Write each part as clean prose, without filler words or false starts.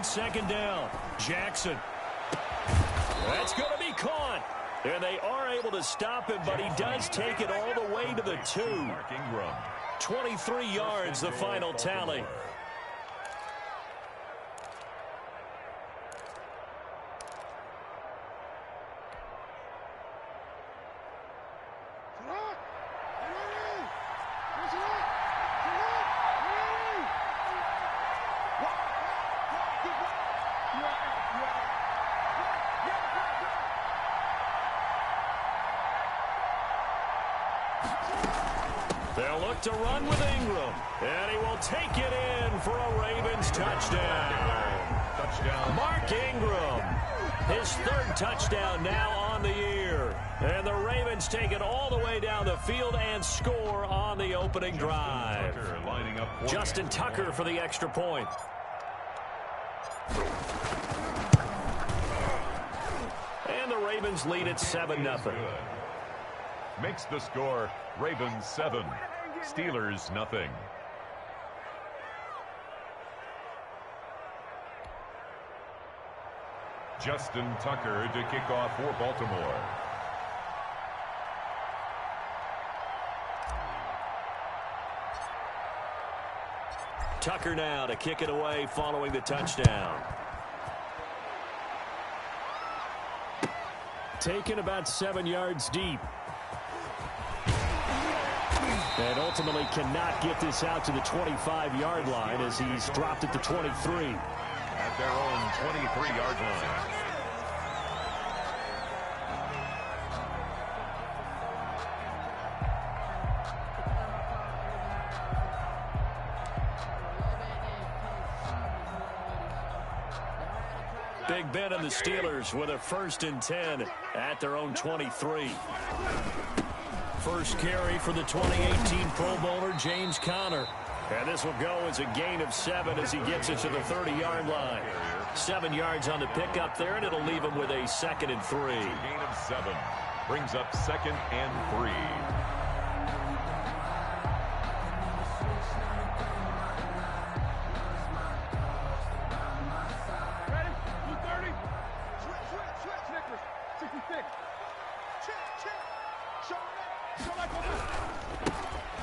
second down. Jackson. That's going to be caught. And they are able to stop him, but he does take it all the way to the 2. 23 yards, the final tally. They'll look to run with Ingram, and he will take it in for a Ravens touchdown. Mark Ingram, his 3rd touchdown now on the year. And the Ravens take it all the way down the field and score on the opening drive. Justin Tucker for the extra point. And the Ravens lead at 7-0. Makes the score Ravens 7, Steelers nothing. Justin Tucker to kick off for Baltimore. Tucker now to kick it away following the touchdown. Taken about 7 yards deep. And ultimately cannot get this out to the 25-yard line as he's dropped it to 23. At their own 23-yard line. Big Ben and the Steelers with a 1st and 10 at their own 23. First carry for the 2018 Pro Bowler, James Conner. And this will go as a gain of 7 as he gets it to the 30-yard line. 7 yards on the pickup there, and it'll leave him with a 2nd and 3. Gain of 7 brings up 2nd and 3.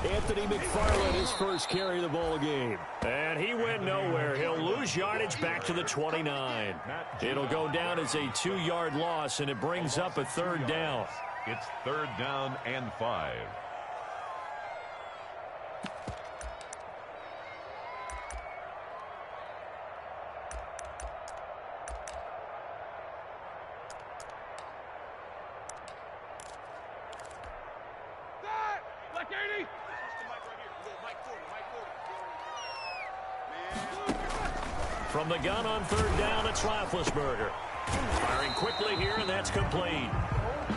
Anthony McFarland, his first carry of the ball game. And he went nowhere. He'll lose yardage back to the 29. It'll go down as a 2-yard loss, and it brings up a 3rd down. It's 3rd down and 5. From the gun on 3rd down, it's Roethlisberger. Firing quickly here, and that's complete.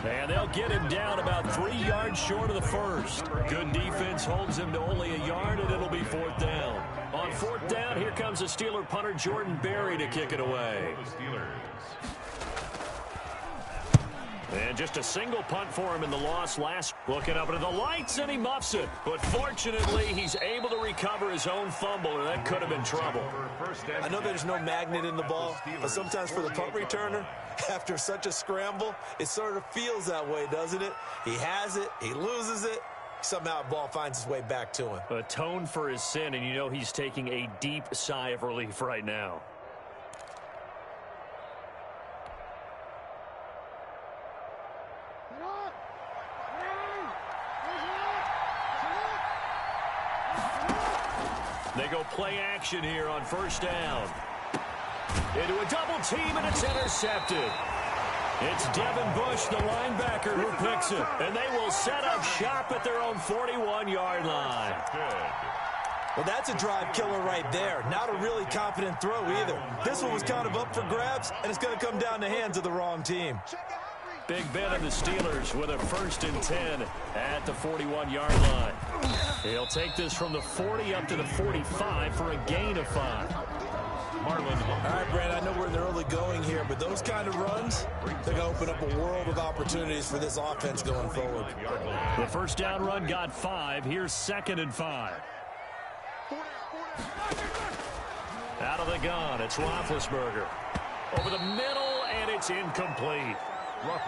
And they'll get him down about 3 yards short of the 1st. Good defense holds him to only a yard, and it'll be 4th down. On 4th down, here comes the Steeler punter Jordan Berry to kick it away. And just a single punt for him in the loss last. Looking up into the lights, and he muffs it. But fortunately, he's able to recover his own fumble, or that could have been trouble. I know there's no magnet in the ball, but sometimes for the punt returner, after such a scramble, it sort of feels that way, doesn't it? He has it, he loses it, somehow the ball finds its way back to him. Atone for his sin, and you know he's taking a deep sigh of relief right now. They go play action here on 1st down. Into a double team, and it's intercepted. It's Devin Bush, the linebacker, who picks it. And they will set up shop at their own 41-yard line. Well, that's a drive killer right there. Not a really confident throw either. This one was kind of up for grabs, and it's going to come down the hands of the wrong team. Big Ben and the Steelers with a 1st and 10 at the 41-yard line. He'll take this from the 40 up to the 45 for a gain of 5. Marlon. All right, Brad, I know we're in the early going here, but those kind of runs, they're going to open up a world of opportunities for this offense going forward. The 1st down run got 5. Here's 2nd and 5. Out Out of the gun, it's Roethlisberger. Over the middle, and it's incomplete.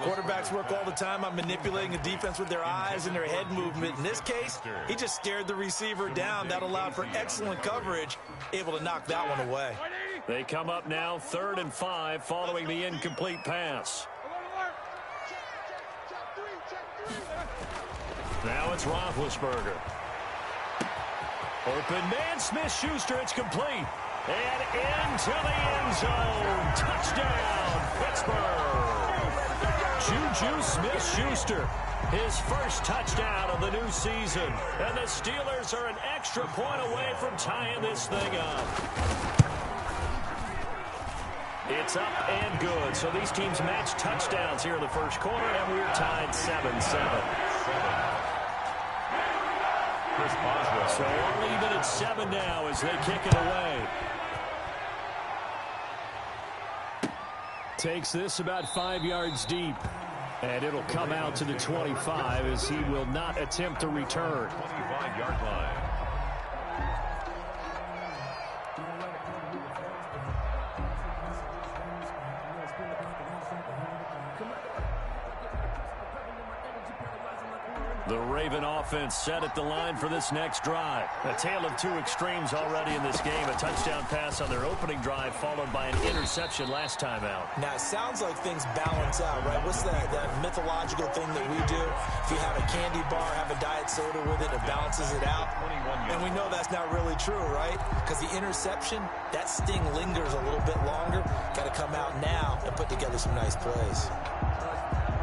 Quarterbacks work all the time on manipulating the defense with their eyes and their head movement. In this case, he just stared the receiver down. That allowed for excellent coverage, able to knock that one away. They come up now 3rd and 5 following the incomplete pass. Now it's Roethlisberger. Open man, Smith-Schuster, it's complete. And into the end zone. Touchdown, Pittsburgh. Juju Smith-Schuster, his first touchdown of the new season. And the Steelers are an extra point away from tying this thing up. It's up and good. So these teams match touchdowns here in the first quarter, and we're tied 7-7. So we're leaving at 7 now as they kick it away. Takes this about 5 yards deep. And it'll come out to the 25 as he will not attempt to return. 25-yard line. The Raven offense set at the line for this next drive. A tale of two extremes already in this game. A touchdown pass on their opening drive followed by an interception last time out. Now, it sounds like things balance out, right? What's that mythological thing that we do? If you have a candy bar, have a diet soda with it, it balances it out. And we know that's not really true, right? Because the interception, that sting lingers a little bit longer. Got to come out now and put together some nice plays.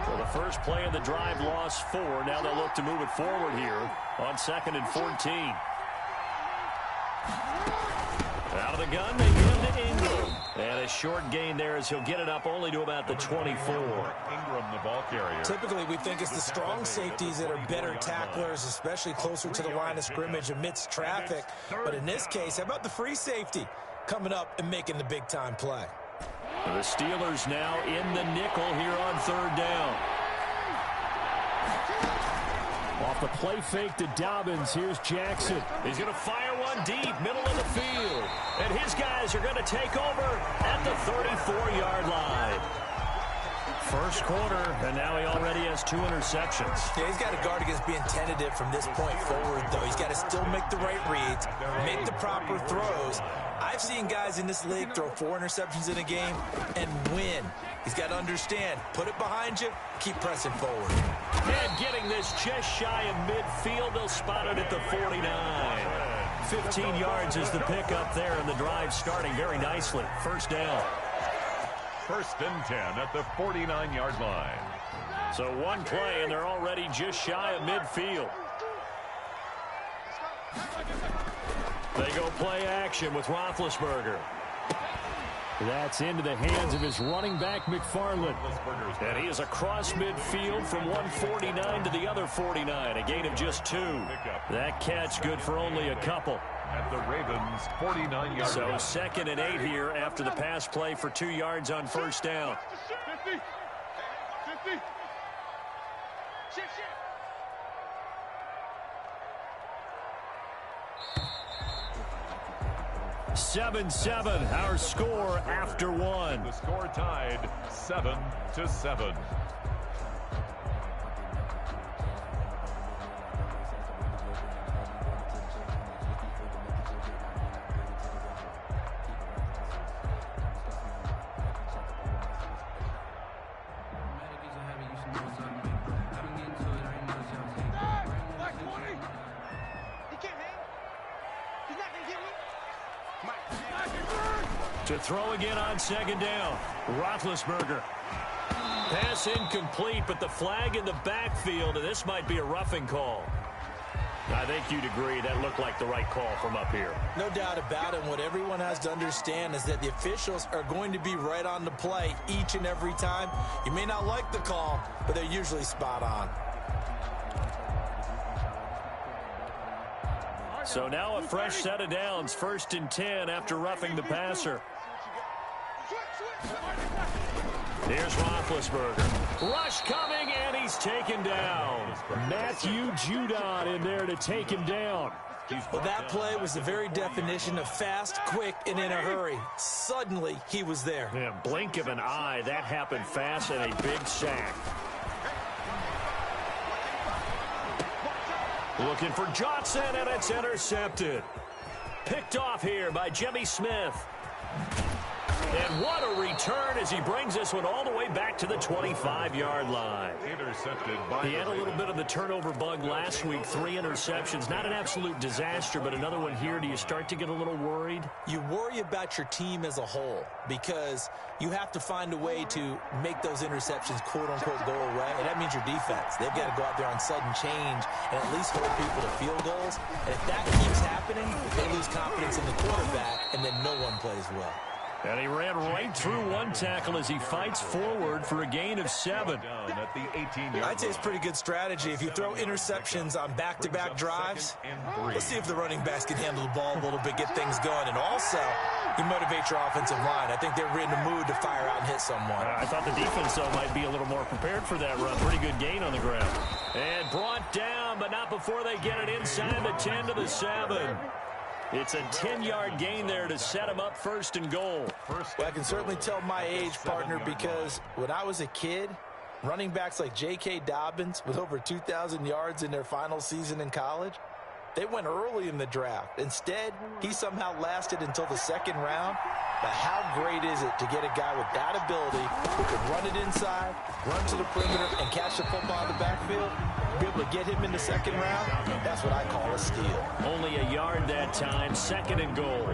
Well, the first play of the drive lost 4. Now they'll look to move it forward here on 2nd and 14. Out of the gun, they give to Ingram. And a short gain there as he'll get it up only to about the 24. Ingram, the ball carrier. Typically, we think it's the strong safeties that are better tacklers, especially closer to the line of scrimmage amidst traffic. But in this case, how about the free safety coming up and making the big-time play? The Steelers now in the nickel here on 3rd down. Off the play fake to Dobbins, here's Jackson. He's going to fire one deep, middle of the field. And his guys are going to take over at the 34-yard line. First quarter, and now he already has 2 interceptions. Yeah, he's got to guard against being tentative from this point forward, though. He's got to still make the right reads, make the proper throws. I've seen guys in this league throw 4 interceptions in a game and win. He's got to understand, put it behind you, keep pressing forward. And getting this just shy of midfield, they'll spot it at the 49. 15 yards is the pickup there, and the drive starting very nicely. First down. 1st and 10 at the 49-yard line. So one play, and they're already just shy of midfield. They go play action with Roethlisberger. That's into the hands of his running back, McFarland. And he is across midfield from 149 to the other 49, a gain of just 2. That catch good for only a couple. At the Ravens' 49-yard So line. 2nd and 8 here after the pass play for 2 yards on first down. 50. 7-7, our score after 1. The score tied 7-7. To throw again on 2nd down. Roethlisberger. Pass incomplete, but the flag in the backfield, and this might be a roughing call. I think you'd agree that looked like the right call from up here. No doubt about it. What everyone has to understand is that the officials are going to be right on the play each and every time. You may not like the call, but they're usually spot on. So now a fresh set of downs, 1st and 10 after roughing the passer. Here's Roethlisberger. Rush coming, and he's taken down. Matthew Judon in there to take him down. Well, that play was the very definition of fast, quick, and in a hurry. Suddenly, he was there. Yeah, blink of an eye, that happened fast and a big sack. Looking for Johnson, and it's intercepted. Picked off here by Jimmy Smith. And what a return as he brings this one all the way back to the 25-yard line. Intercepted by he had a little bit of the turnover bug last week. 3 interceptions. Not an absolute disaster, but another one here. Do you start to get a little worried? You worry about your team as a whole because you have to find a way to make those interceptions, quote-unquote, go away. And that means your defense. They've got to go out there on sudden change and at least hold people to field goals. And if that keeps happening, they lose confidence in the quarterback, and then no one plays well. And he ran right through one tackle as he fights forward for a gain of 7. At the 18-yard I'd say it's pretty good strategy. If you throw interceptions on back-to-back drives, let's see if the running backs can handle the ball a little bit, get things going. And also, you motivate your offensive line. I think they're in the mood to fire out and hit someone. I thought the defense, though, might be a little more prepared for that run. Pretty good gain on the ground. And brought down, but not before they get it inside the 10 to the 7. It's a 10-yard gain there to set him up 1st and goal. Well, I can certainly tell my age, partner, because when I was a kid, running backs like J.K. Dobbins with over 2,000 yards in their final season in college, they went early in the draft. Instead, he somehow lasted until the 2nd round. But how great is it to get a guy with that ability who can run it inside, run to the perimeter, and catch the football in the backfield? Be able to get him in the 2nd round? That's what I call a steal. Only a yard that time, 2nd and goal.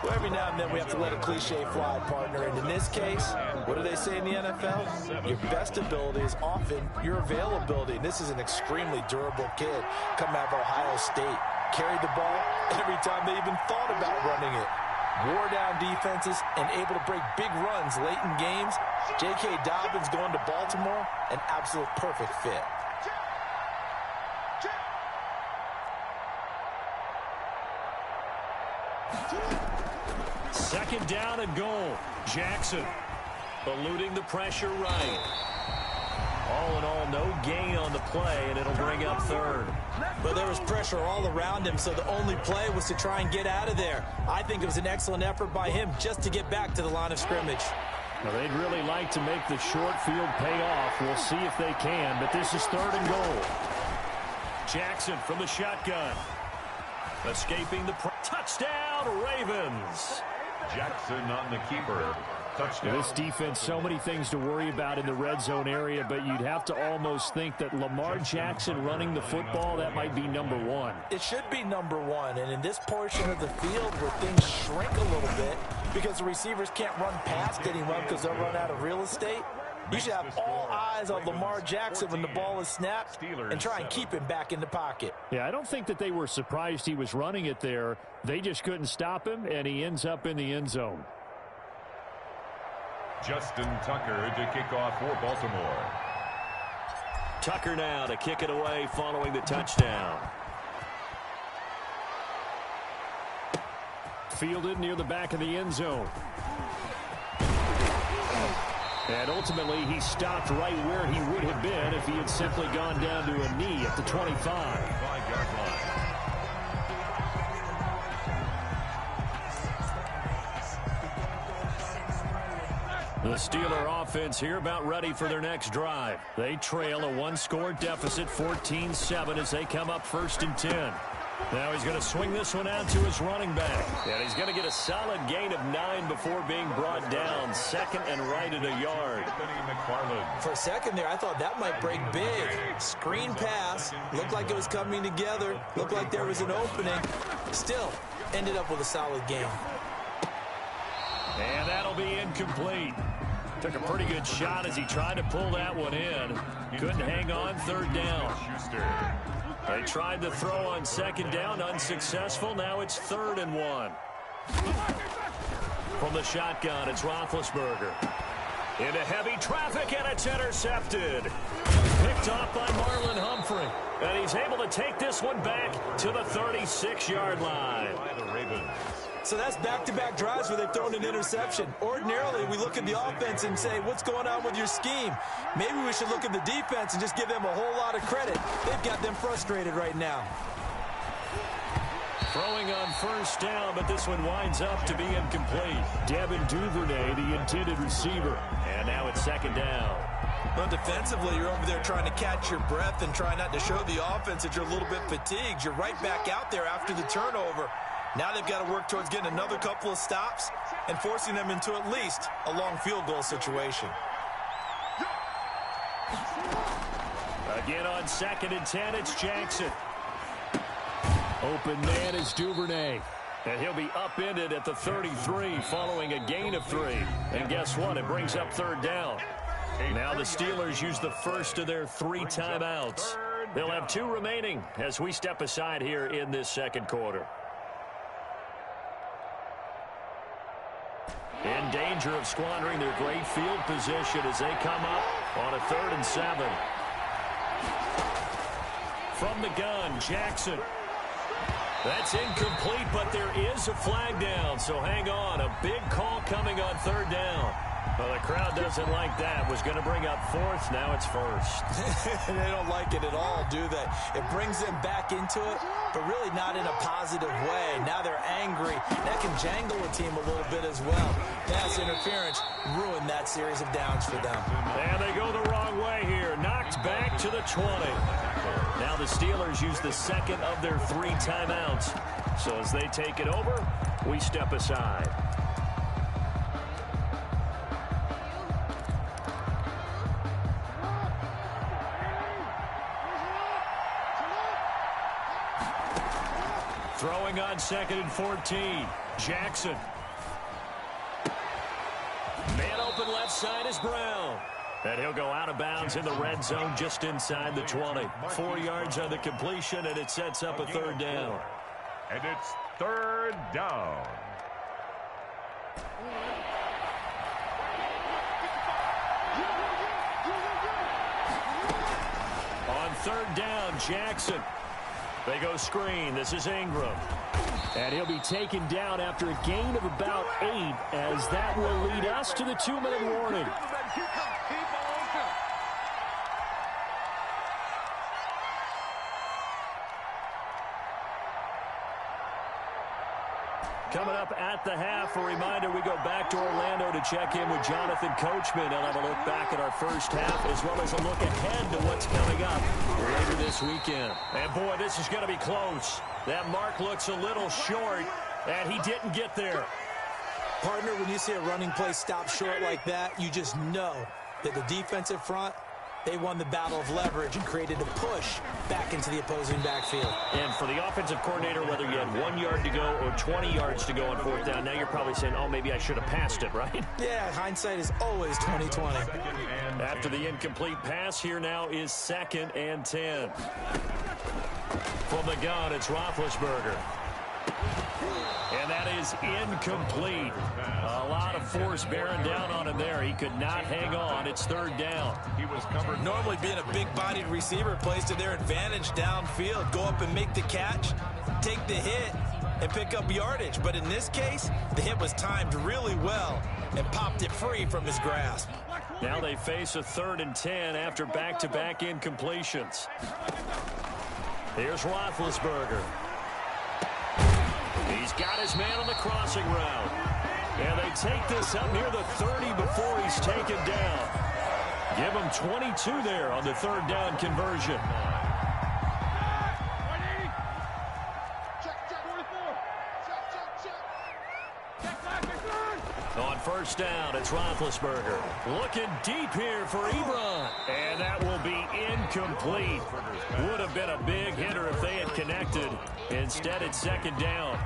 Well, every now and then we have to let a cliche fly, partner. And in this case, what do they say in the NFL? Your best ability is often your availability. And this is an extremely durable kid coming out of Ohio State. Carried the ball every time they even thought about running it. Wore down defenses and able to break big runs late in games. J.K. Dobbins going to Baltimore, an absolute perfect fit. Second down and goal. Jackson eluding the pressure right. All in all, no gain on the play, and it'll bring up 3rd. But there was pressure all around him, so the only play was to try and get out of there. I think it was an excellent effort by him just to get back to the line of scrimmage. Well, they'd really like to make the short field pay off. We'll see if they can, but this is 3rd and goal. Jackson from the shotgun. Escaping the touchdown, Ravens. Jackson on the keeper. Touchdown. This defense, so many things to worry about in the red zone area, but you'd have to almost think that Lamar Jackson running the football, that might be number 1. It should be number 1, and in this portion of the field where things shrink a little bit because the receivers can't run past anyone because they'll run out of real estate, you should have all eyes on Lamar Jackson when the ball is snapped and try and keep him back in the pocket. Yeah, I don't think that they were surprised he was running it there. They just couldn't stop him, and he ends up in the end zone. Justin Tucker to kick off for Baltimore. Tucker now to kick it away following the touchdown. Fielded near the back of the end zone. And ultimately, he stopped right where he would have been if he had simply gone down to a knee at the 25. 5-yard line. The Steeler offense here about ready for their next drive. They trail a 1-score deficit, 14-7, as they come up 1st and 10. Now he's going to swing this one out to his running back. And he's going to get a solid gain of 9 before being brought down. 2nd and right at a yard. For a second there, I thought that might break big. Screen pass. Looked like it was coming together. Looked like there was an opening. Still, ended up with a solid gain. And that'll be incomplete. Took a pretty good shot as he tried to pull that one in. Couldn't hang on 3rd down. They tried to throw on 2nd down, unsuccessful. Now it's 3rd and 1. From the shotgun, it's Roethlisberger. Into heavy traffic, and it's intercepted. Picked off by Marlon Humphrey. And he's able to take this one back to the 36-yard line. By the Ravens. So that's back-to-back drives where they've thrown an interception. Ordinarily, we look at the offense and say, what's going on with your scheme? Maybe we should look at the defense and just give them a whole lot of credit. They've got them frustrated right now. Throwing on first down, but this one winds up to be incomplete. Devin Duvernay, the intended receiver. And now it's second down. Well, defensively, you're over there trying to catch your breath and try not to show the offense that you're a little bit fatigued. You're right back out there after the turnover. Now they've got to work towards getting another couple of stops and forcing them into at least a long field goal situation. Again on 2nd and 10, it's Jackson. Open man is Duvernay. And he'll be upended at the 33 following a gain of 3. And guess what? It brings up third down. Now the Steelers use the first of their 3 timeouts. They'll have 2 remaining as we step aside here in this second quarter. In danger of squandering their great field position as they come up on a 3rd and 7. From the gun, Jackson. That's incomplete, but there is a flag down, so hang on. A big call coming on 3rd down. Well, the crowd doesn't like that. Was going to bring up 4th. Now it's 1st. They don't like it at all, do they? It brings them back into it, but really not in a positive way. Now they're angry. That can jangle a team a little bit as well. Pass interference ruined that series of downs for them. And they go the wrong way here. Knocked back to the 20. Now the Steelers use the second of their 3 timeouts. So as they take it over, we step aside. Throwing on 2nd and 14. Jackson. Man open left side is Brown. And he'll go out of bounds in the red zone just inside the 20. 4 yards on the completion, and it sets up a 3rd down. And it's 3rd down. On 3rd down, Jackson. They go screen. This is Ingram. And he'll be taken down after a gain of about 8, as that will lead us to the 2-minute warning. Coming up at the half, a reminder, we go back to Orlando to check in with Jonathan Coachman. He'll have a look back at our first half as well as a look ahead to what's coming up later this weekend. And, boy, this is going to be close. That mark looks a little short, and he didn't get there. Partner, when you see a running play stop short like that, you just know that the defensive front, they won the battle of leverage and created a push back into the opposing backfield. And for the offensive coordinator, whether you had 1 yard to go or 20 yards to go on 4th down, now you're probably saying, oh, maybe I should have passed it, right? Yeah, hindsight is always 20/20. After the incomplete pass, here now is 2nd and 10. From the gun, it's Roethlisberger. And that is incomplete. A lot of force bearing down on him there. He could not hang on. It's 3rd down. He was covered. Normally being a big-bodied receiver plays to their advantage downfield. Go up and make the catch, take the hit, and pick up yardage. But in this case, the hit was timed really well and popped it free from his grasp. Now they face a 3rd and 10 after back-to-back incompletions. Here's Roethlisberger. He's got his man on the crossing route. And they take this up near the 30 before he's taken down. Give him 22 there on the 3rd down conversion. On 1st down, it's Roethlisberger. Looking deep here for Ebron. And that will be incomplete. Would have been a big hitter if they had connected. Instead, it's 2nd down.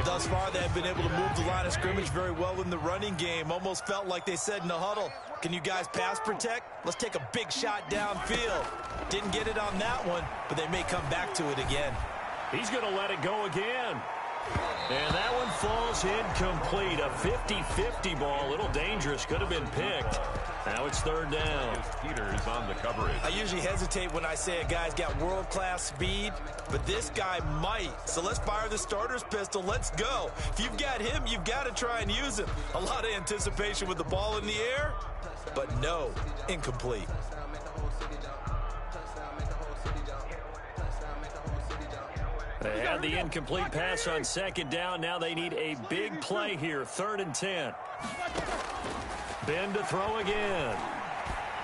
Thus far, they have been able to move the line of scrimmage very well in the running game. Almost felt like they said in the huddle, can you guys pass protect? Let's take a big shot downfield. Didn't get it on that one, but they may come back to it again. He's going to let it go again. And that one falls incomplete. A 50-50 ball. A little dangerous. Could have been picked. Now it's 3rd down. Peters on the coverage. I usually hesitate when I say a guy's got world-class speed, but this guy might. So let's fire the starter's pistol. Let's go. If you've got him, you've got to try and use him. A lot of anticipation with the ball in the air, but no, incomplete. They had the incomplete pass on second down. Now they need a big play here, 3rd and 10. Ben to throw again.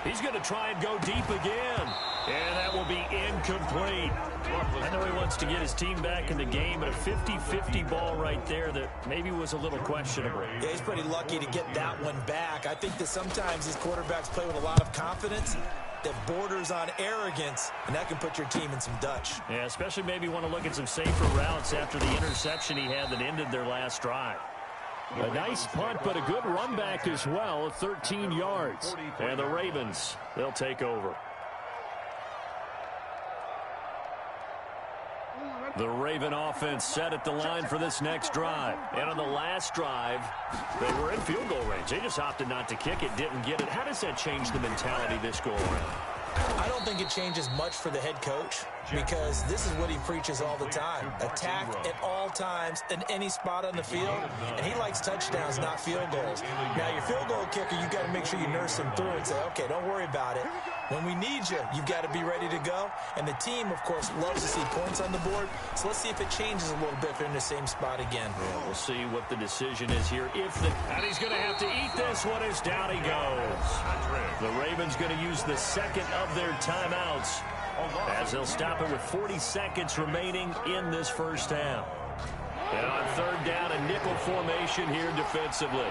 He's going to try and go deep again. And that will be incomplete. I know he wants to get his team back in the game, but a 50-50 ball right there that maybe was a little questionable. Yeah, he's pretty lucky to get that one back. I think that sometimes these quarterbacks play with a lot of confidence that borders on arrogance, and that can put your team in some Dutch. Yeah, especially maybe want to look at some safer routes after the interception he had that ended their last drive. A nice punt, but a good run back as well, 13 yards. And the Ravens, they'll take over. The Raven offense set at the line for this next drive. And on the last drive, they were in field goal range. They just opted not to kick it, didn't get it. How does that change the mentality this go around? I don't think it changes much for the head coach because this is what he preaches all the time. Attack at all times in any spot on the field, and he likes touchdowns, not field goals. Now, your field goal kicker, you've got to make sure you nurse him through and say, okay, don't worry about it. When we need you, you've got to be ready to go. And the team, of course, loves to see points on the board. So let's see if it changes a little bit if they're in the same spot again. Yeah, we'll see what the decision is here. And he's going to have to eat this one as down he goes. The Ravens going to use the second of their timeouts as they'll stop it with 40 seconds remaining in this first half. And on 3rd down, a nickel formation here defensively.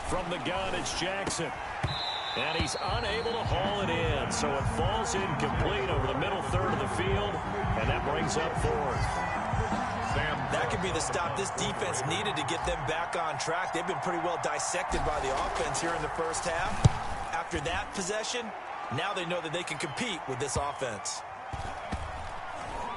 From the gun, it's Jackson. And he's unable to haul it in, so it falls incomplete over the middle third of the field, and that brings up 4th. That could be the stop this defense needed to get them back on track. They've been pretty well dissected by the offense here in the first half. After that possession, now they know that they can compete with this offense.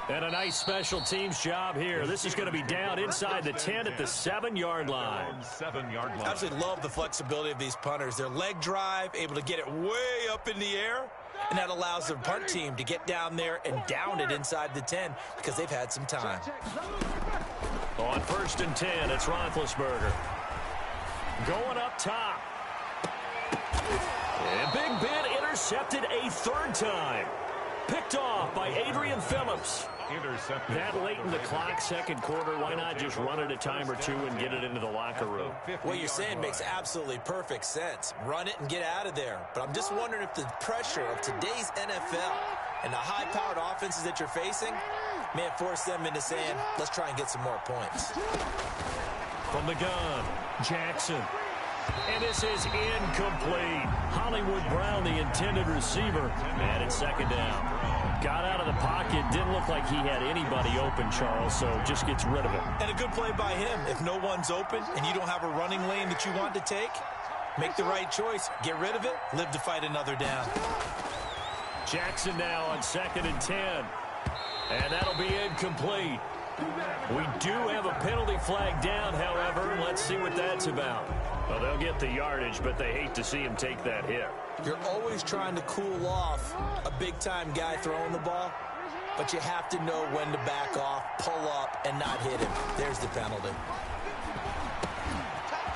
And a nice special teams job here. This is going to be down inside the 10 at the 7-yard line. I absolutely love the flexibility of these punters. Their leg drive, able to get it way up in the air, and that allows their punt team to get down there and down it inside the 10 because they've had some time. On 1st and 10, it's Roethlisberger. Going up top. And Big Ben intercepted a 3rd time. Picked off by Adrian Phillips. That late in the clock, second quarter, why not just run it a time or two and get it into the locker room? What you're saying makes absolutely perfect sense. Run it and get out of there. But I'm just wondering if the pressure of today's NFL and the high-powered offenses that you're facing may have forced them into saying, let's try and get some more points. From the gun, Jackson. And this is incomplete. Hollywood Brown, the intended receiver. And it's 2nd down. Got out of the pocket. Didn't look like he had anybody open, Charles, so just gets rid of it. And a good play by him. If no one's open and you don't have a running lane that you want to take, make the right choice. Get rid of it. Live to fight another down. Jackson now on 2nd and 10. And that'll be incomplete. We do have a penalty flag down, however. Let's see what that's about. Well, they'll get the yardage, but they hate to see him take that hit. You're always trying to cool off a big-time guy throwing the ball, but you have to know when to back off, pull up, and not hit him. There's the penalty.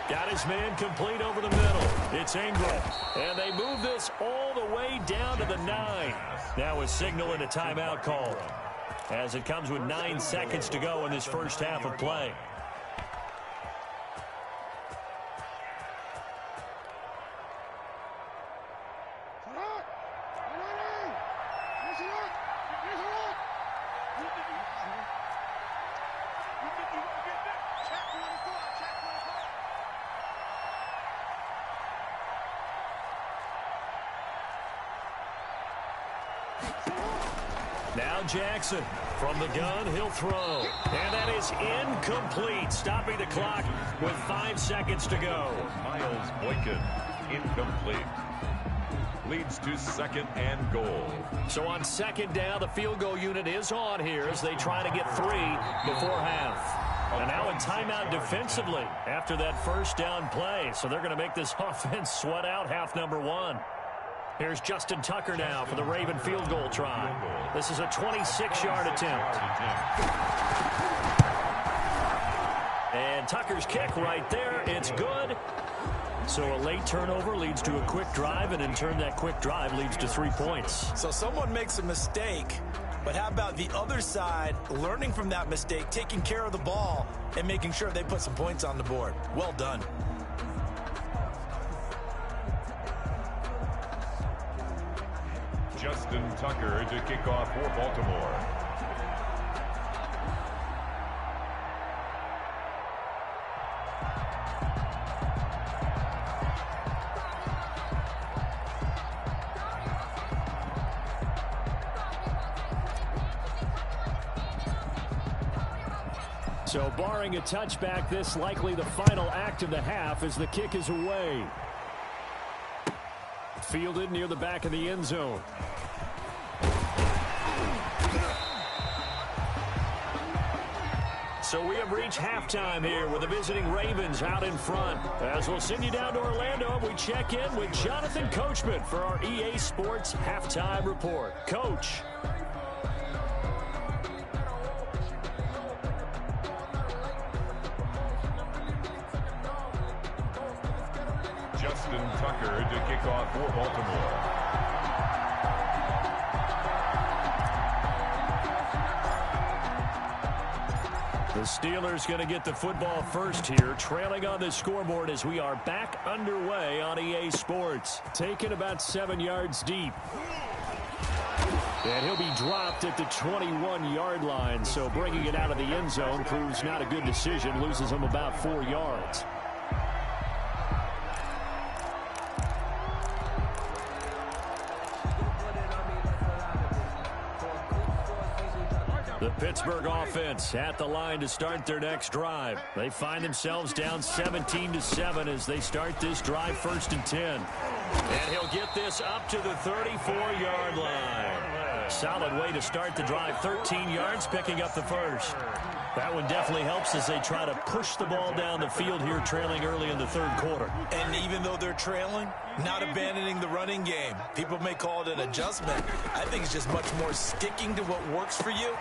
Got his man complete over the middle. It's Ingram. And they move this all the way down to the 9. Now a signal and a timeout call, as it comes with 9 seconds to go in this first half of play. Now Jackson from the gun, he'll throw. And that is incomplete, stopping the clock with 5 seconds to go. Miles Boykin, incomplete. Leads to 2nd and goal. So on 2nd down, the field goal unit is on here as they try to get 3 before half. And now a timeout defensively after that first down play. So they're going to make this offense sweat out half number 1. Here's Justin Tucker now for the Raven field goal try. This is a 26-yard attempt. And Tucker's kick right there. It's good. So a late turnover leads to a quick drive, and in turn that quick drive leads to 3 points. So someone makes a mistake, but how about the other side learning from that mistake, taking care of the ball, and making sure they put some points on the board? Well done. Justin Tucker to kick off for Baltimore. So barring a touchback, this likely the final act of the half as the kick is away. Fielded near the back of the end zone. So we have reached halftime here with the visiting Ravens out in front. As we'll send you down to Orlando, we check in with Jonathan Coachman for our EA Sports Halftime Report. Coach. Justin Tucker to kick off for Baltimore. The Steelers going to get the football first here, trailing on the scoreboard as we are back underway on EA Sports. Taken about 7 yards deep. And he'll be dropped at the 21-yard line, so bringing it out of the end zone proves not a good decision, loses him about 4 yards. The Pittsburgh offense at the line to start their next drive. They find themselves down 17-7 as they start this drive 1st and 10. And he'll get this up to the 34-yard line. Solid way to start the drive. 13 yards, picking up the first. That one definitely helps as they try to push the ball down the field here, trailing early in the 3rd quarter. And even though they're trailing, not abandoning the running game. People may call it an adjustment. I think it's just much more sticking to what works for you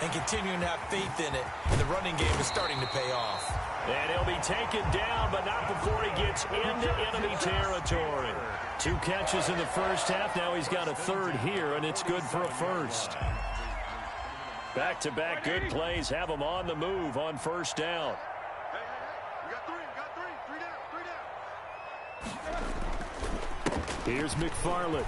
and continuing to have faith in it. And the running game is starting to pay off. And he'll be taken down, but not before he gets into enemy territory. 2 catches in the first half. Now he's got a 3rd here, and it's good for a first. Back-to-back good plays have him on the move on 1st down. Here's McFarland.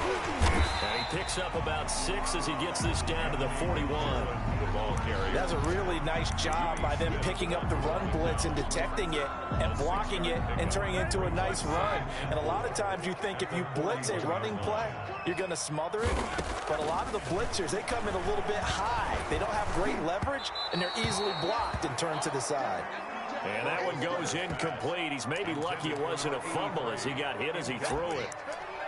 And he picks up about 6 as he gets this down to the 41. The ball carrier. That's a really nice job by them picking up the run blitz and detecting it and blocking it and turning it into a nice run. And a lot of times you think if you blitz a running play, you're going to smother it. But a lot of the blitzers, they come in a little bit high. They don't have great leverage, and they're easily blocked and turned to the side. And that one goes incomplete. He's maybe lucky it wasn't a fumble as he got hit as he threw it.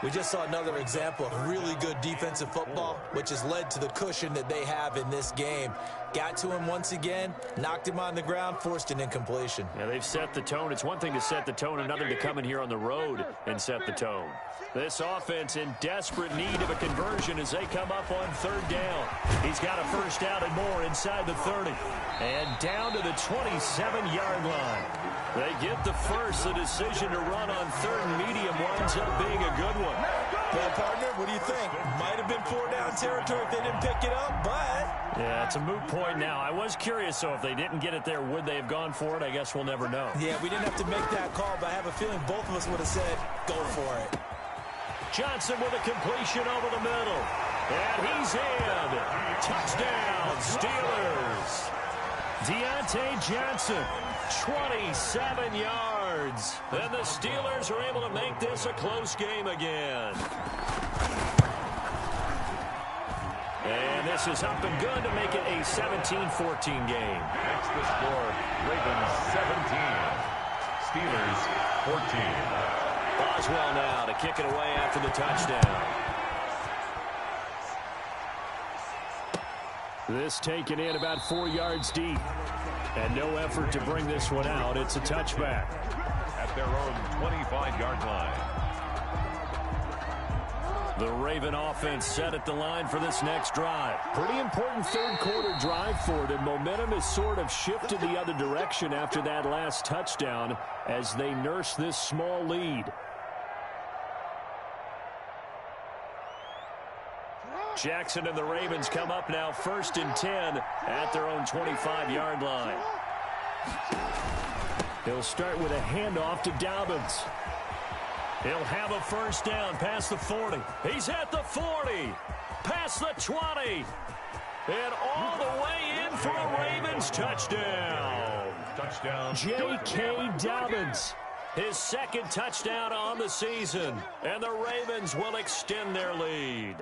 We just saw another example of really good defensive football, which has led to the cushion that they have in this game. Got to him once again, knocked him on the ground, forced an incompletion. Yeah, they've set the tone. It's one thing to set the tone, another to come in here on the road and set the tone. This offense in desperate need of a conversion as they come up on 3rd down. He's got a first down and more inside the 30. And down to the 27-yard line. They get the first. The decision to run on 3rd and medium winds up being a good one. Well, partner, what do you think? Might have been 4-down territory if they didn't pick it up, but... Yeah, it's a moot point now. I was curious, so if they didn't get it there, would they have gone for it? I guess we'll never know. Yeah, we didn't have to make that call, but I have a feeling both of us would have said, go for it. Johnson with a completion over the middle. And he's in. Touchdown, Steelers. Deontay Johnson, 27 yards. And the Steelers are able to make this a close game again. And this is up and good to make it a 17-14 game. That's the score. Ravens 17. Steelers 14. Boswell now to kick it away after the touchdown. This taken in about 4 yards deep. And no effort to bring this one out. It's a touchback. At their own 25-yard line. The Raven offense set at the line for this next drive. Pretty important third quarter drive for them. Momentum has sort of shifted the other direction after that last touchdown as they nurse this small lead. Jackson and the Ravens come up now 1st and 10 at their own 25-yard line. He'll start with a handoff to Dobbins. He'll have a first down past the 40. He's at the 40, past the 20, and all the way in for a Ravens touchdown. Touchdown. J.K. Dobbins. His second touchdown on the season, and the Ravens will extend their lead.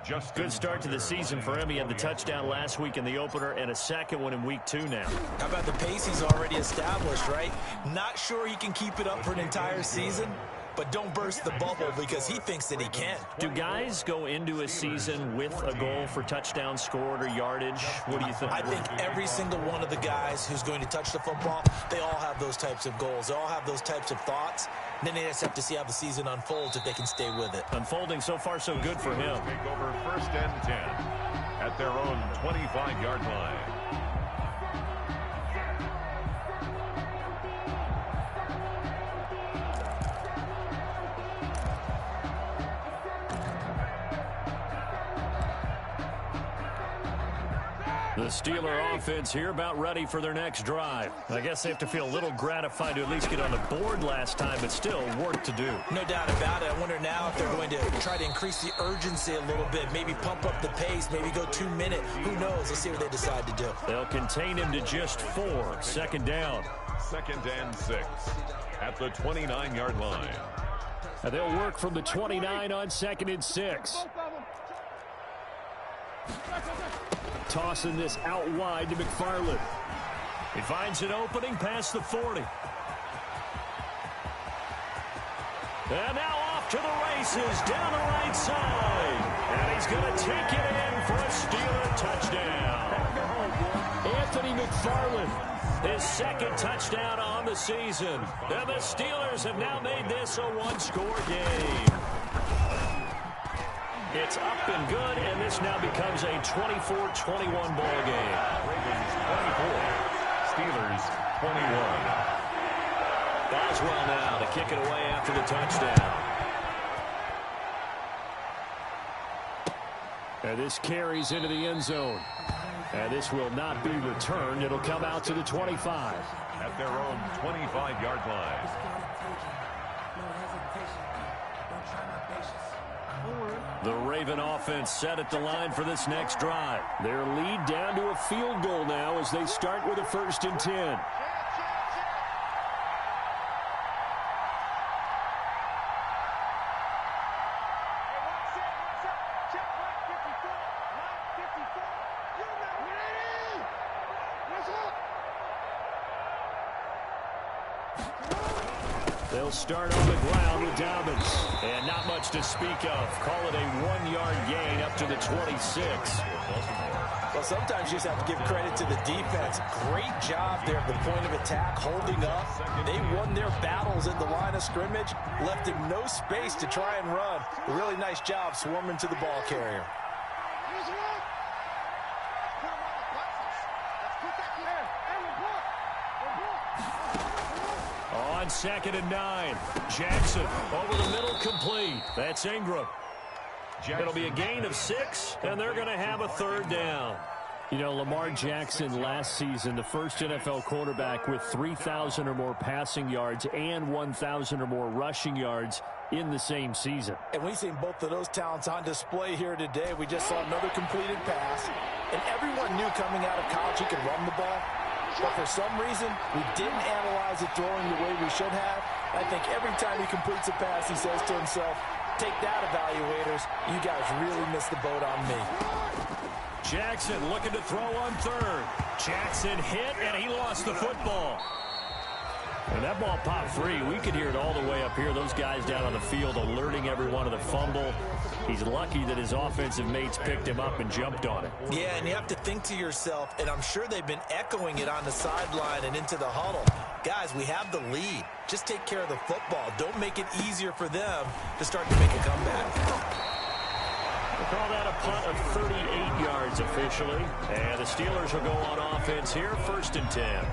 Justin Good start to the season for him. He had the touchdown last week in the opener and a second one in week 2 now. How about the pace he's already established, right? Not sure he can keep it up for an entire season, but don't burst the bubble because he thinks that he can. Do guys go into a season with a goal for touchdown scored or yardage? What do you think? I think every single one of the guys who's going to touch the football, they all have those types of goals. They all have those types of thoughts. And then they just have to see how the season unfolds if they can stay with it. Unfolding so far so good for him. take over 1st and 10 at their own 25-yard line. The Steeler offense here about ready for their next drive. I guess they have to feel a little gratified to at least get on the board last time, but still work to do. No doubt about it. I wonder now if they're going to try to increase the urgency a little bit, maybe pump up the pace, maybe go 2-minute. Who knows? Let's see what they decide to do. They'll contain him to just 4. 2nd down. 2nd and 6 at the 29-yard line. And they'll work from the 29 on 2nd and 6. Tossing this out wide to McFarland. He finds an opening past the 40. And now off to the races down the right side. And he's going to take it in for a Steeler touchdown. Anthony McFarland. His second touchdown on the season. And the Steelers have now made this a one-score game. It's up and good, and this now becomes a 24-21 ball game. Ravens 24, Steelers 21. Boswell now to kick it away after the touchdown. And this carries into the end zone. And this will not be returned. It'll come out to the 25. At their own 25-yard line. The Raven offense set at the line for this next drive. Their lead down to a field goal now as they start with a 1st and 10. They'll start on the ground with Dobbins. And not much to speak of. Call it a 1-yard gain up to the 26. Well, sometimes you just have to give credit to the defense. Great job there at the point of attack, holding up. They won their battles at the line of scrimmage, left him no space to try and run. A really nice job swarming to the ball carrier. On 2nd and 9. Jackson over the middle, complete. That's Ingram. It'll be a gain of 6, and they're going to have a 3rd down. You know, Lamar Jackson last season, the first NFL quarterback with 3,000 or more passing yards and 1,000 or more rushing yards in the same season. And we've seen both of those talents on display here today. We just saw another completed pass. And everyone knew coming out of college he could run the ball. But for some reason, we didn't analyze it throwing the way we should have. I think every time he completes a pass, he says to himself, take that, evaluators. You guys really missed the boat on me. Jackson looking to throw on 3rd. Jackson hit, and he lost the football. And that ball popped free. We could hear it all the way up here. Those guys down on the field alerting everyone of the fumble. He's lucky that his offensive mates picked him up and jumped on it. Yeah, and you have to think to yourself, and I'm sure they've been echoing it on the sideline and into the huddle. Guys, we have the lead. Just take care of the football. Don't make it easier for them to start to make a comeback. We'll call that a punt of 38 yards officially. And the Steelers will go on offense here, 1st and 10.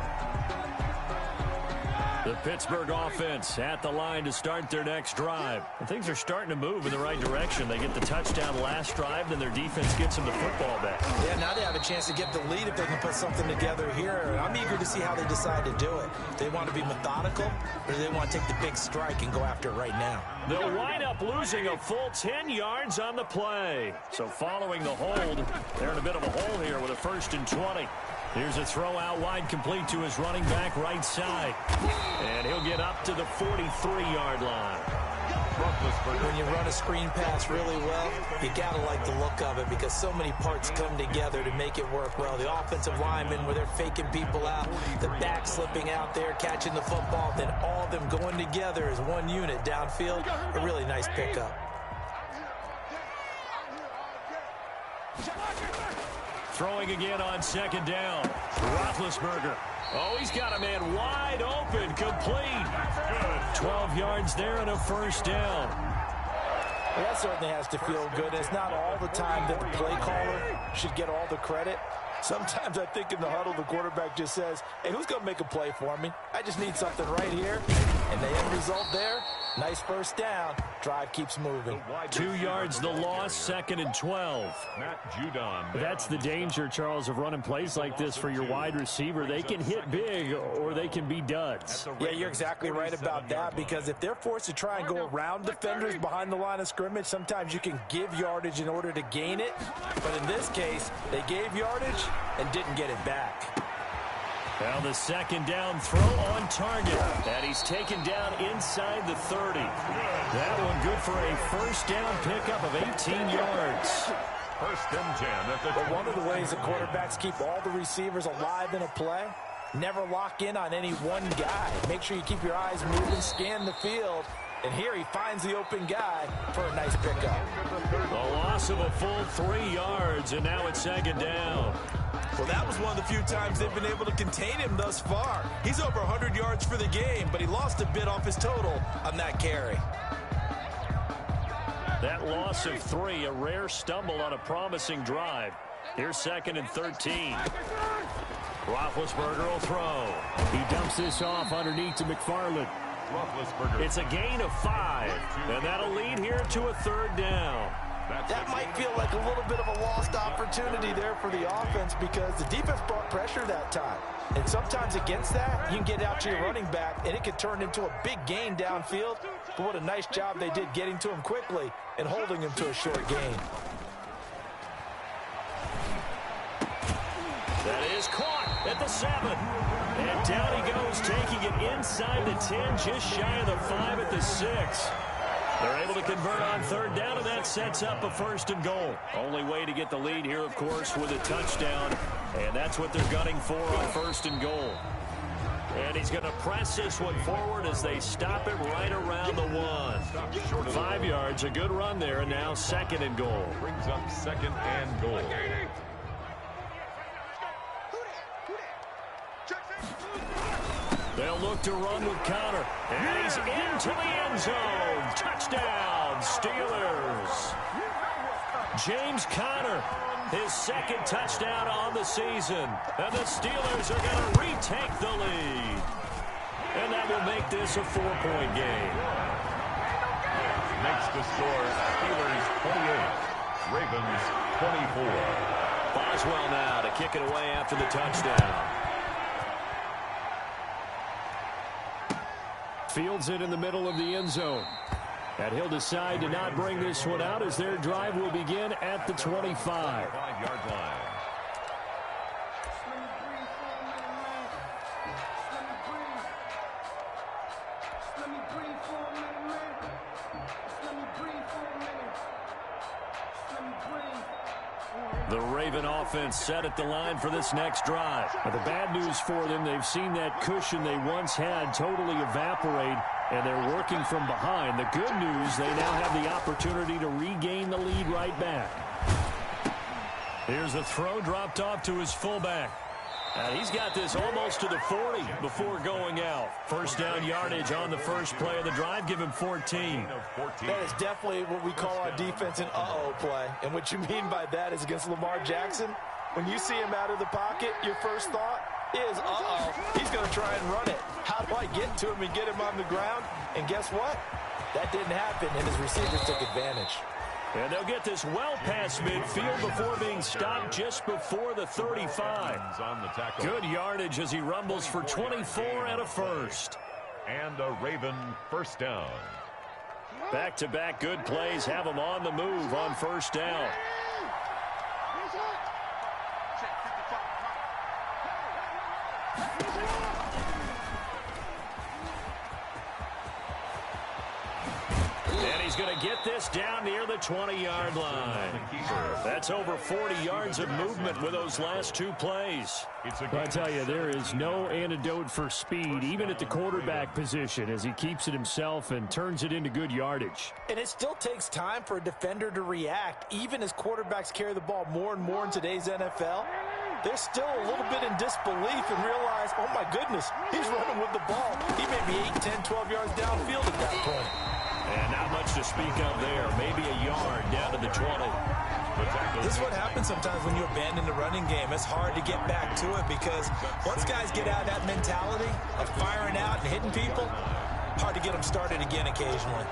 The Pittsburgh offense at the line to start their next drive. And things are starting to move in the right direction. They get the touchdown last drive, then their defense gets them the football back. Yeah, now they have a chance to get the lead if they can put something together here. I'm eager to see how they decide to do it. Do they want to be methodical, or do they want to take the big strike and go after it right now? They'll wind up losing a full 10 yards on the play. So following the hold, they're in a bit of a hole here with a 1st and 20. Here's a throw out wide, complete to his running back right side. And he'll get up to the 43-yard line. When you run a screen pass really well, you got to like the look of it because so many parts come together to make it work well. The offensive linemen, where they're faking people out, the back slipping out there, catching the football, then all of them going together as one unit downfield. A really nice pickup. Throwing again on 2nd down. Roethlisberger. Oh, he's got a man wide open, complete. 12 yards there and a 1st down. Well, that certainly has to feel good. It's not all the time that the play caller should get all the credit. Sometimes I think in the huddle, the quarterback just says, hey, who's going to make a play for me? I just need something right here. And the end result there, nice 1st down. Drive keeps moving. 2 yards the loss, 2nd and 12. Matt Judon. That's the danger, Charles, of running plays like this for your wide receiver. They can hit big or they can be duds. Yeah, you're exactly right about that because if they're forced to try and go around defenders behind the line of scrimmage, sometimes you can give yardage in order to gain it. But in this case, they gave yardage and didn't get it back. Now the 2nd down throw on target. And he's taken down inside the 30. That one good for a 1st down pickup of 18 yards. 1st and 10. But one of the ways the quarterbacks keep all the receivers alive in a play, never lock in on any one guy. Make sure you keep your eyes moving, scan the field. And here he finds the open guy for a nice pickup. A loss of a full 3 yards, and now it's 2nd down. Well, that was one of the few times they've been able to contain him thus far. He's over 100 yards for the game, but he lost a bit off his total on that carry. That loss of 3, a rare stumble on a promising drive. Here's 2nd and 13. Roethlisberger will throw. He dumps this off underneath to McFarland. It's a gain of 5, and that'll lead here to a 3rd down. That might feel like a little bit of a lost opportunity there for the offense because the defense brought pressure that time. And sometimes against that, you can get out to your running back, and it could turn into a big gain downfield. But what a nice job they did getting to him quickly and holding him to a short gain. That is caught at the 7. And down he goes, taking it inside the 10, just shy of the 5 at the 6. They're able to convert on 3rd down, and that sets up a 1st and goal. Only way to get the lead here, of course, with a touchdown. And that's what they're gunning for on 1st and goal. And he's going to press this one forward as they stop it right around the 1. 5 yards, a good run there, and now 2nd and goal. Brings up 2nd and goal. They'll look to run with Conner. And he's into the end zone. Touchdown, Steelers. James Conner, his 2nd touchdown on the season. And the Steelers are going to retake the lead. And that will make this a 4-point game. Makes the score Steelers 28, Ravens 24. Boswell now to kick it away after the touchdown. Fields it in the middle of the end zone. And he'll decide to not bring this one out as their drive will begin at the 25. 5-yard line. The Raven offense set at the line for this next drive. Now, the bad news for them, they've seen that cushion they once had totally evaporate, and they're working from behind. The good news, they now have the opportunity to regain the lead right back. Here's a throw dropped off to his fullback. And he's got this almost to the 40 before going out. First down yardage on the first play of the drive. Give him 14. That is definitely what we call our defense an uh-oh play. And what you mean by that is against Lamar Jackson, when you see him out of the pocket, your first thought is, uh-oh, he's going to try and run it. How do I get to him and get him on the ground? And guess what? That didn't happen, and his receivers took advantage. And they'll get this well past midfield before being stopped just before the 35. Good yardage as he rumbles for 24 and a first. And a Raven first down. Back-to-back good plays have them on the move on first down. He's going to get this down near the 20-yard line. That's over 40 yards of movement with those last two plays. I tell you, there is no antidote for speed, even at the quarterback position, as he keeps it himself and turns it into good yardage. And it still takes time for a defender to react, even as quarterbacks carry the ball more and more in today's NFL. They're still a little bit in disbelief and realize, oh my goodness, he's running with the ball. He may be 8, 10, 12 yards downfield at that point. And not much to speak of there. Maybe a yard down to the 20. This is what happens sometimes when you abandon the running game. It's hard to get back to it because once guys get out of that mentality of firing out and hitting people, hard to get them started again occasionally.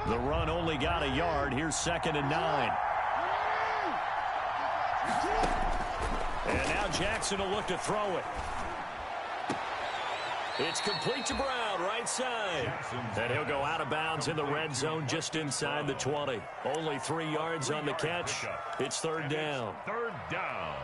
The run only got a yard. Here's 2nd and 9. And now Jackson will look to throw it. It's complete to Brown, right side. And he'll go out of bounds in the red zone just inside the 20. Only 3 yards on the catch. It's 3rd down. 3rd down.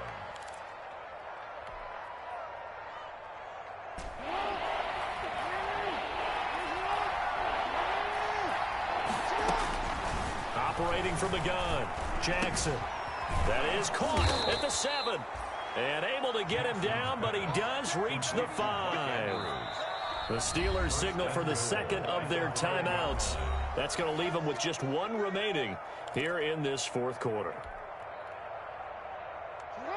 Operating from the gun, Jackson. That is caught at the 7. And able to get him down, but he does reach the 5. The Steelers signal for the 2nd of their timeouts. That's going to leave them with just 1 remaining here in this 4th quarter.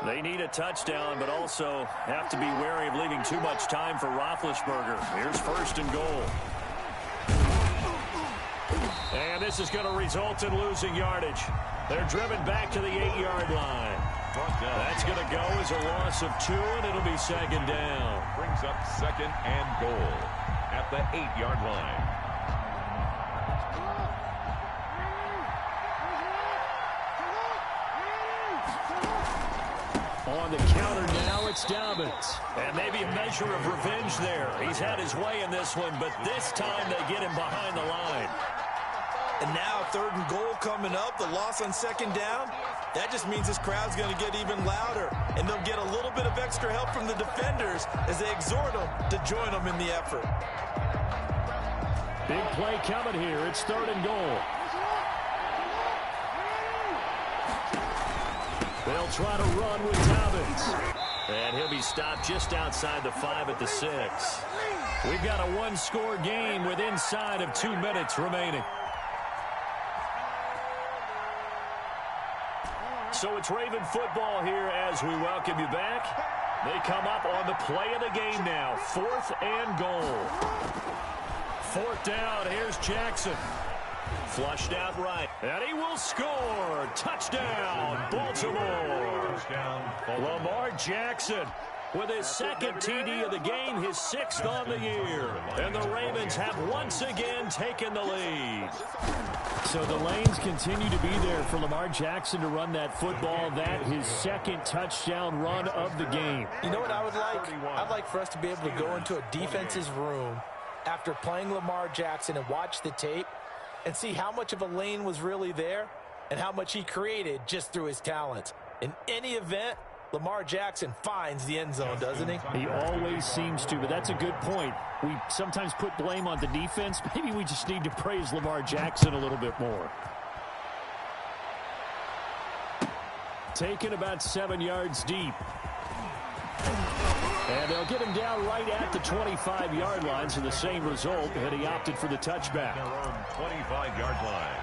They need a touchdown, but also have to be wary of leaving too much time for Roethlisberger. Here's 1st and goal. And this is going to result in losing yardage. They're driven back to the 8-yard line. That's going to go as a loss of 2, and it'll be 2nd down. Brings up 2nd and goal at the 8-yard line. On the counter now, it's Dobbins. And maybe a measure of revenge there. He's had his way in this one, but this time they get him behind the line. And now 3rd and goal coming up, the loss on 2nd down. That just means this crowd's going to get even louder, and they'll get a little bit of extra help from the defenders as they exhort them to join them in the effort. Big play coming here. It's 3rd and goal. They'll try to run with Dobbins. And he'll be stopped just outside the 5 at the 6. We've got a 1-score game with inside of 2 minutes remaining. So it's Raven football here as we welcome you back. They come up on the play of the game now. 4th and goal. 4th down. Here's Jackson. Flushed out right. And he will score. Touchdown, Baltimore. Lamar Jackson with his 2nd TD of the game, his 6th on the year. And the Ravens have once again taken the lead. So the lanes continue to be there for Lamar Jackson to run that football. That his 2nd touchdown run of the game. You know what I would like? I'd like for us to be able to go into a defense's room after playing Lamar Jackson and watch the tape and see how much of a lane was really there and how much he created just through his talent. In any event, Lamar Jackson finds the end zone, doesn't he? He always seems to, but that's a good point. We sometimes put blame on the defense. Maybe we just need to praise Lamar Jackson a little bit more. Taken about 7 yards deep. And they'll get him down right at the 25-yard line, so the same result, and he opted for the touchback. Their own 25-yard line.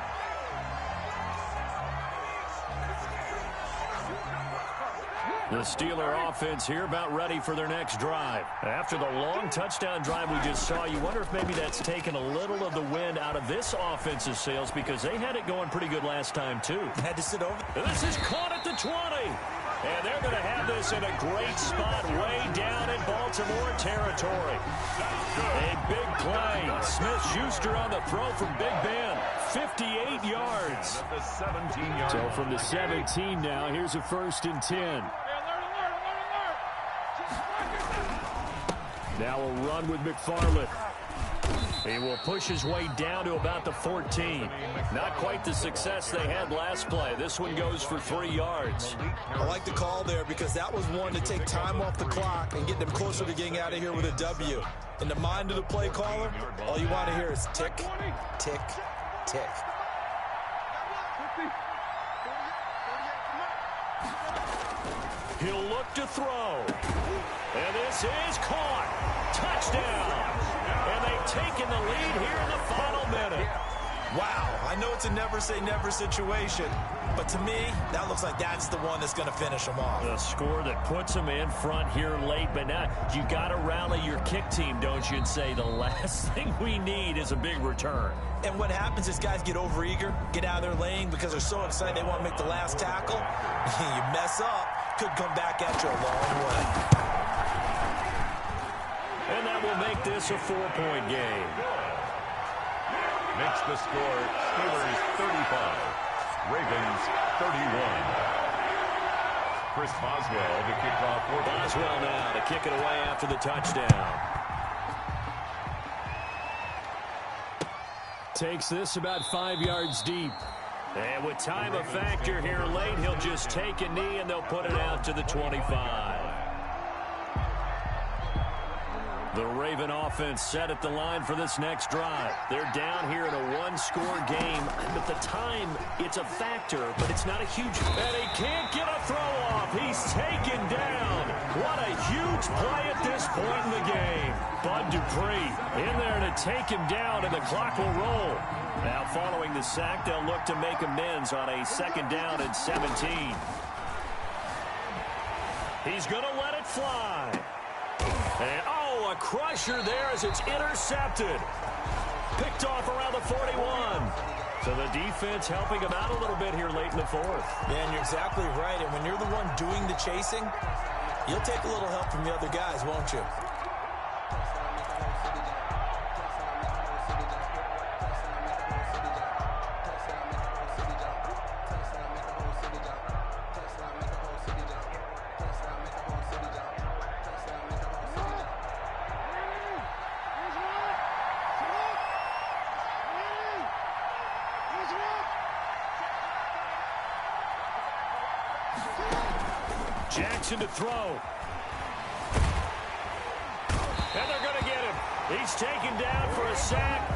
The Steeler offense here about ready for their next drive. After the long touchdown drive we just saw, you wonder if maybe that's taken a little of the wind out of this offense's sails because they had it going pretty good last time, too. Had to sit over. And this is caught at the 20. And they're going to have this in a great spot way down in Baltimore territory. A big play. Smith-Schuster on the throw from Big Ben. 58 yards. At the 17-yard So from the 17 now, here's a 1st and 10. Now a run with McFarland. He will push his way down to about the 14. Not quite the success they had last play. This one goes for 3 yards. I like the call there because that was one to take time off the clock and get them closer to getting out of here with a W. In the mind of the play caller, all you want to hear is tick, tick, tick. He'll look to throw. And this is caught. Touchdown. And they've taken the lead here in the final minute. Wow, I know it's a never-say-never situation, but to me, that looks like that's the one that's going to finish them off. A score that puts them in front here late, but now you got to rally your kick team, don't you, and say the last thing we need is a big return. And what happens is guys get overeager, get out of their lane because they're so excited they want to make the last tackle. You mess up, could come back at you a long way. And that will make this a 4-point game. makes the score Steelers 35, Ravens 31. Chris Boswell to kick off. Boswell now to kick it away after the touchdown. Takes this about 5 yards deep. And with time a factor here late, he'll just take a knee and they'll put it out to the 25. The Raven offense set at the line for this next drive. They're down here in a one-score game. At the time, it's a factor, but it's not a huge... And he can't get a throw off. He's taken down. What a huge play at this point in the game. Bud Dupree in there to take him down, and the clock will roll. Now, following the sack, they'll look to make amends on a 2nd down and 17. He's going to let it fly. And, a crusher there as it's intercepted. Picked off around the 41. So the defense helping him out a little bit here late in the 4th. Yeah, and you're exactly right. And when you're the one doing the chasing, you'll take a little help from the other guys, won't you? Jackson to throw. And they're going to get him. He's taken down for a sack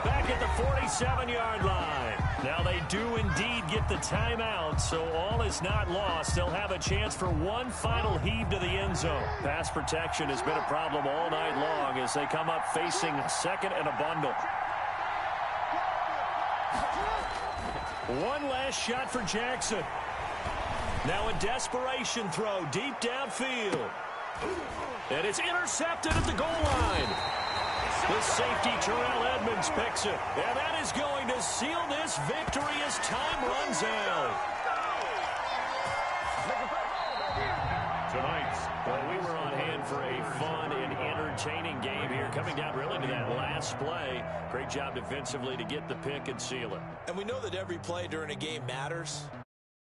back at the 47-yard line. Now they do indeed get the timeout, so all is not lost. They'll have a chance for one final heave to the end zone. Pass protection has been a problem all night long as they come up facing 2nd and a bundle. One last shot for Jackson. Now a desperation throw deep downfield. And it's intercepted at the goal line. The safety, Terrell Edmonds, picks it. And that is going to seal this victory as time runs out. Tonight's. Well, we were on hand for a fun and entertaining game here. Coming down really to that last play. Great job defensively to get the pick and seal it. And we know that every play during a game matters.